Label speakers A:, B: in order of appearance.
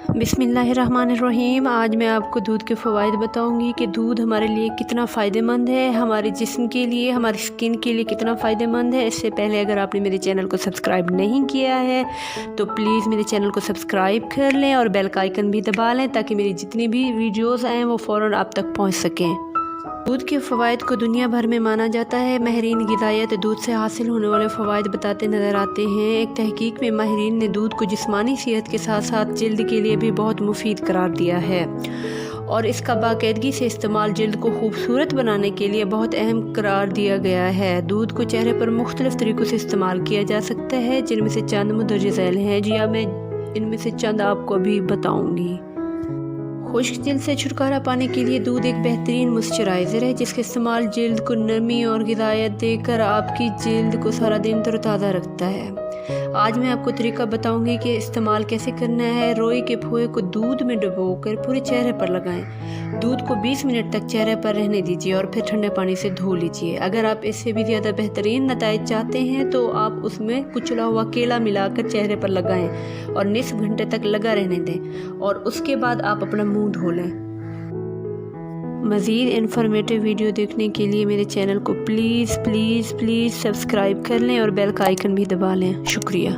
A: बिस्मिल्लाहिर्रहमानिर्रहीम। आज मैं आपको दूध के फ़वाइद बताऊंगी कि दूध हमारे लिए कितना फ़ायदेमंद है, हमारे जिस्म के लिए, हमारी स्किन के लिए कितना फ़ायदेमंद है। इससे पहले अगर आपने मेरे चैनल को सब्सक्राइब नहीं किया है तो प्लीज़ मेरे चैनल को सब्सक्राइब कर लें और बेल का आइकन भी दबा लें ताकि मेरी जितनी भी वीडियोज़ आएँ वो फ़ौरन आप तक पहुँच सकें। दूध के फ़वाइद को दुनिया भर में माना जाता है। माहिरीन ग़िज़ायत दूध से हासिल होने वाले फ़वाइद बताते नज़र आते हैं। एक तहकीक में माहिरीन ने दूध को जिस्मानी सेहत के साथ साथ जल्द के लिए भी बहुत मुफीद करार दिया है और इसका बाकायदगी से इस्तेमाल जल्द को खूबसूरत बनाने के लिए बहुत अहम करार दिया गया है। दूध को चेहरे पर मुख्तलिफ़ तरीक़ों से इस्तेमाल किया जा सकता है, जिनमें से चंद मुंदरज झैल हैं। जी हाँ, मैं इनमें से चंद आपको अभी बताऊँगी। खुश्क जल्द से छुटकारा पाने के लिए दूध एक बेहतरीन मॉइस्चराइज़र है, जिसका इस्तेमाल जल्द को नमी और ग़िज़ायत देकर आपकी जल्द को सारा दिन तरोताज़ा रखता है। आज मैं आपको तरीका बताऊंगी कि इस्तेमाल कैसे करना है। रोई के फुए को दूध में डुबोकर पूरे चेहरे पर लगाएं। दूध को 20 मिनट तक चेहरे पर रहने दीजिए और फिर ठंडे पानी से धो लीजिए। अगर आप इससे भी ज़्यादा बेहतरीन नताइज चाहते हैं तो आप उसमें कुचला हुआ केला मिलाकर चेहरे पर लगाएं और निस्फ घंटे तक लगा रहने दें और उसके बाद आप अपना मुंह धो लें। मज़ीद इन्फॉर्मेटिव वीडियो देखने के लिए मेरे चैनल को प्लीज़ सब्सक्राइब कर लें और बेल का आइकन भी दबा लें। शुक्रिया।